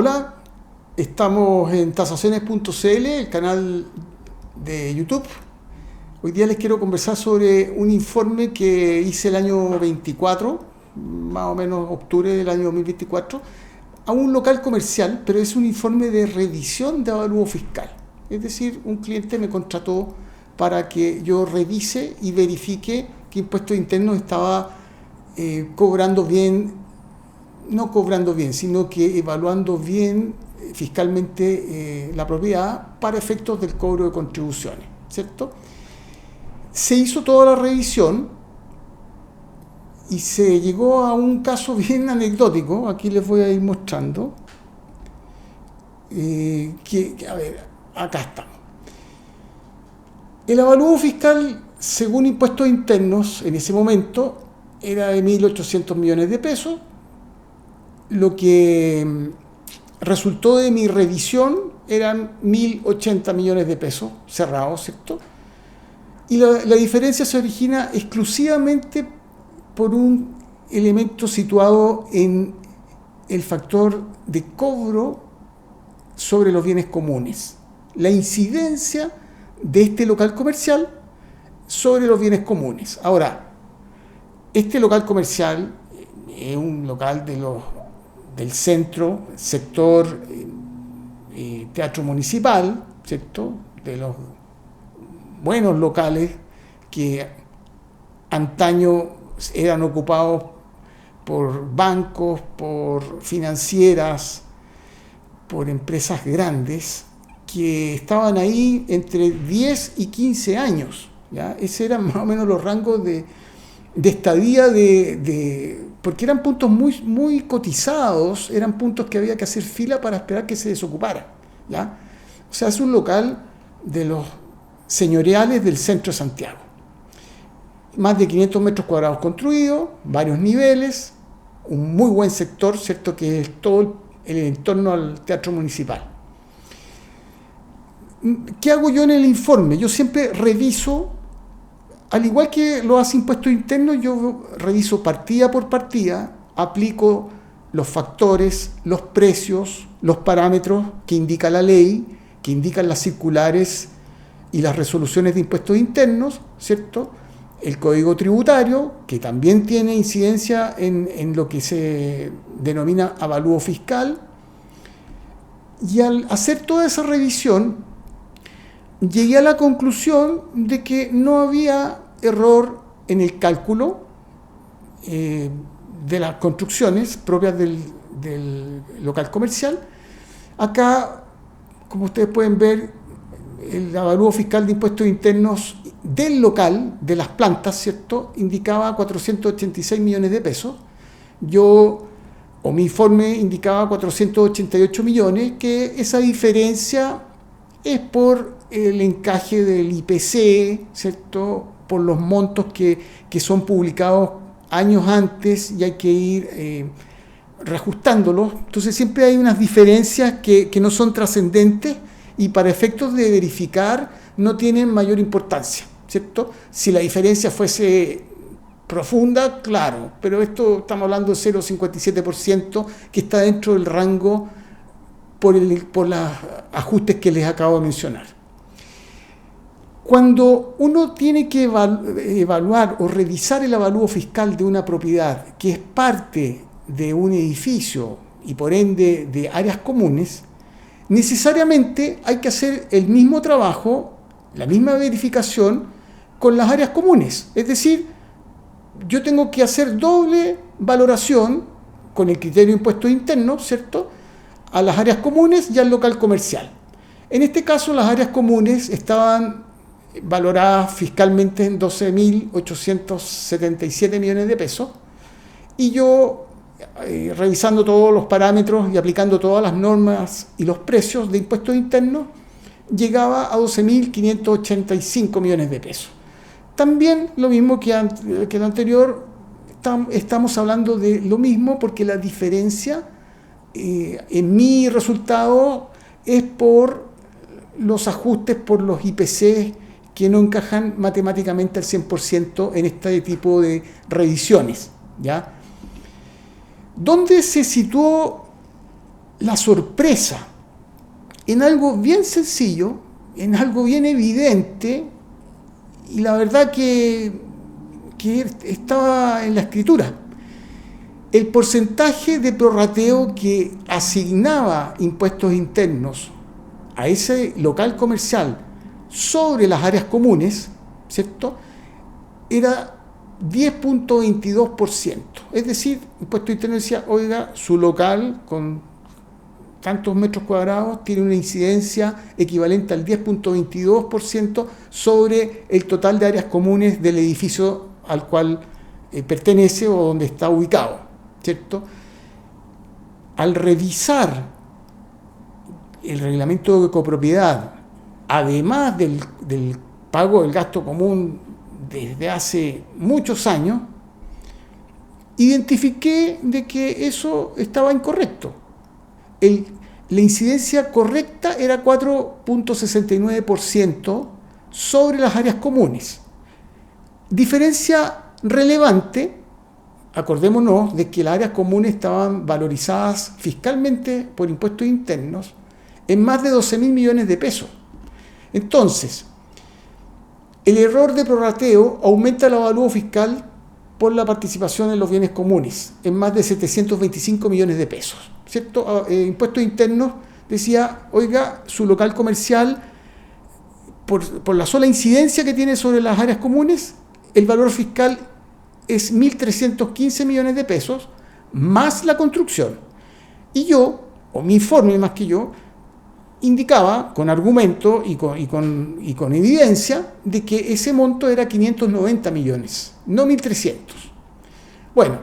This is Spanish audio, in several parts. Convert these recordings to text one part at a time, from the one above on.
Hola, estamos en tasaciones.cl, el canal de YouTube. Hoy día les quiero conversar sobre un informe que hice el año 24, más o menos octubre del año 2024, a un local comercial, pero es un informe de revisión de avalúo fiscal. Es decir, un cliente me contrató para que yo revise y verifique que impuestos internos estaba cobrando bien, no cobrando bien, sino que evaluando bien fiscalmente la propiedad para efectos del cobro de contribuciones, ¿cierto? Se hizo toda la revisión y se llegó a un caso bien anecdótico. Aquí les voy a ir mostrando. A ver, acá estamos. El avalúo fiscal, según impuestos internos, en ese momento era de 1.800 millones de pesos. Lo que resultó de mi revisión eran 1.080 millones de pesos cerrados, ¿cierto? Y la diferencia se origina exclusivamente por un elemento situado en el factor de cobro sobre los bienes comunes. La incidencia de este local comercial sobre los bienes comunes. Ahora, este local comercial es un local del centro, sector teatro municipal, ¿cierto? De los buenos locales que antaño eran ocupados por bancos, por financieras, por empresas grandes que estaban ahí entre 10 y 15 años. ¿Ya? Ese eran más o menos los rangos de estadía porque eran puntos muy cotizados, eran puntos que había que hacer fila para esperar que se desocupara. ¿Ya? O sea, es un local de los señoriales del centro de Santiago. Más de 500 metros cuadrados construidos, varios niveles, un muy buen sector, ¿cierto? Que es todo el entorno al teatro municipal. ¿Qué hago yo en el informe? Yo siempre reviso, al igual que lo hace impuestos internos, yo reviso partida por partida, aplico los factores, los precios, los parámetros que indica la ley, que indican las circulares y las resoluciones de impuestos internos, ¿cierto? El código tributario, que también tiene incidencia en lo que se denomina avalúo fiscal. Y al hacer toda esa revisión, llegué a la conclusión de que no había error en el cálculo de las construcciones propias del local comercial. Acá, como ustedes pueden ver, el avalúo fiscal de impuestos internos del local, de las plantas, ¿cierto?, indicaba 486 millones de pesos. Mi informe indicaba 488 millones, que esa diferencia es por el encaje del IPC, ¿cierto?, por los montos que son publicados años antes y hay que ir reajustándolos. Entonces siempre hay unas diferencias que no son trascendentes y para efectos de verificar no tienen mayor importancia, ¿cierto? Si la diferencia fuese profunda, claro, pero esto estamos hablando de 0,57% que está dentro del rango por los ajustes que les acabo de mencionar. Cuando uno tiene que evaluar o revisar el avalúo fiscal de una propiedad que es parte de un edificio y por ende de áreas comunes, necesariamente hay que hacer el mismo trabajo, la misma verificación con las áreas comunes. Es decir, yo tengo que hacer doble valoración con el criterio de impuestos internos, ¿cierto?, a las áreas comunes y al local comercial. En este caso, las áreas comunes estaban valoradas fiscalmente en 12.877 millones de pesos y yo, revisando todos los parámetros y aplicando todas las normas y los precios de impuestos internos, llegaba a 12.585 millones de pesos. También lo mismo que lo anterior, estamos hablando de lo mismo porque la diferencia en mi resultado es por los ajustes, por los IPC que no encajan matemáticamente al 100% en este tipo de revisiones, ¿ya? ¿Dónde se situó la sorpresa en algo bien sencillo, en algo bien evidente, y la verdad que estaba en la escritura. El porcentaje de prorrateo que asignaba impuestos internos a ese local comercial sobre las áreas comunes, ¿cierto?, era 10.22%. Es decir, impuesto interno decía, oiga, su local con tantos metros cuadrados tiene una incidencia equivalente al 10.22% sobre el total de áreas comunes del edificio al cual pertenece o donde está ubicado, ¿cierto? Al revisar el reglamento de copropiedad, además del pago del gasto común desde hace muchos años, identifiqué de que eso estaba incorrecto. La incidencia correcta era 4.69% sobre las áreas comunes. Diferencia relevante, acordémonos de que las áreas comunes estaban valorizadas fiscalmente por impuestos internos en más de 12.000 millones de pesos. Entonces, el error de prorrateo aumenta el avalúo fiscal por la participación en los bienes comunes en más de 725 millones de pesos, ¿cierto? Impuestos internos decía, oiga, su local comercial, por la sola incidencia que tiene sobre las áreas comunes, el valor fiscal es 1.315 millones de pesos, más la construcción. Y yo, o mi informe más que yo, indicaba con argumento y con evidencia de que ese monto era 590 millones, no 1.300. Bueno,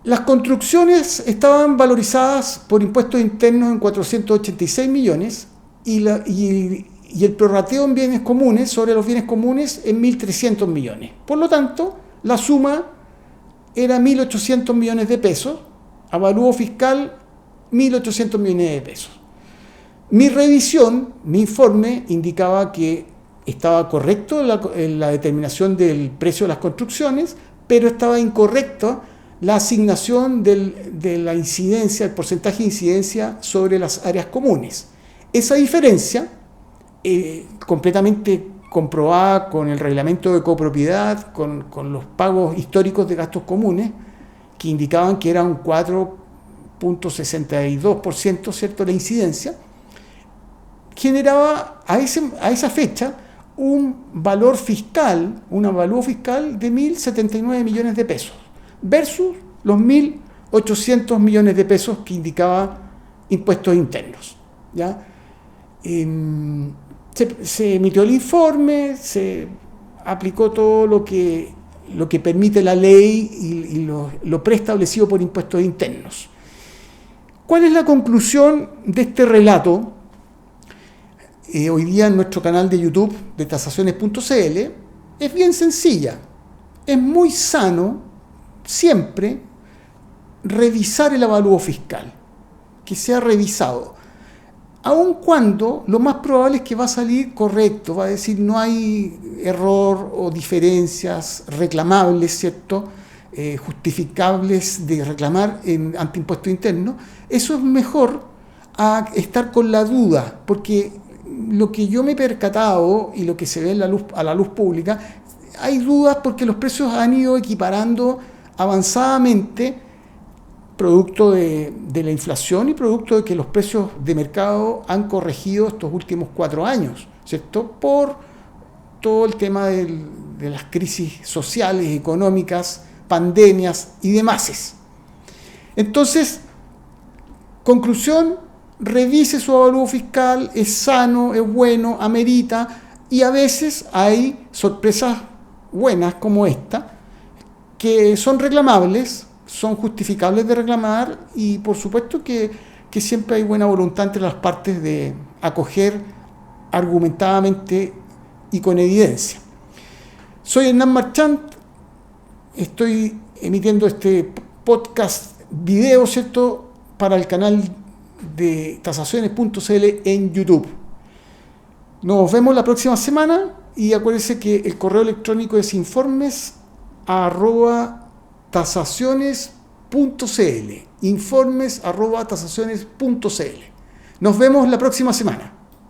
las construcciones estaban valorizadas por impuestos internos en 486 millones y el prorrateo en bienes comunes sobre los bienes comunes en 1.300 millones. Por lo tanto, la suma era 1.800 millones de pesos, avalúo fiscal 1.800 millones de pesos. Mi revisión, mi informe, indicaba que estaba correcto la determinación del precio de las construcciones, pero estaba incorrecta la asignación de la incidencia, el porcentaje de incidencia sobre las áreas comunes. Esa diferencia, completamente comprobada con el reglamento de copropiedad, con los pagos históricos de gastos comunes, que indicaban que era un 4.62%, ¿cierto?, la incidencia, generaba a esa fecha un valor fiscal, un avalúo fiscal de 1.079 millones de pesos, versus los 1.800 millones de pesos que indicaba impuestos internos, ¿ya? Se emitió el informe, se aplicó todo lo que permite la ley y lo preestablecido por impuestos internos. ¿Cuál es la conclusión de este relato? Hoy día en nuestro canal de YouTube de tasaciones.cl es bien sencilla. Es muy sano siempre revisar el avalúo fiscal, que sea revisado, aun cuando lo más probable es que va a salir correcto, va a decir no hay error o diferencias reclamables, ¿cierto?, justificables de reclamar ante impuesto interno. Eso es mejor a estar con la duda, porque lo que yo me he percatado y lo que se ve a la luz pública, hay dudas porque los precios han ido equiparando avanzadamente, producto de la inflación y producto de que los precios de mercado han corregido estos últimos 4 años, ¿cierto?, por todo el tema de las crisis sociales, económicas, pandemias y demás. Entonces, conclusión, revise su avalúo fiscal, es sano, es bueno, amerita, y a veces hay sorpresas buenas como esta, que son reclamables, son justificables de reclamar, y por supuesto que siempre hay buena voluntad entre las partes de acoger argumentadamente y con evidencia. Soy Hernán Marchant, estoy emitiendo este podcast video, ¿cierto?, para el canal de tasaciones.cl en YouTube. Nos vemos la próxima semana y acuérdense que el correo electrónico es informes@tasaciones.cl. informes@tasaciones.cl. Nos vemos la próxima semana.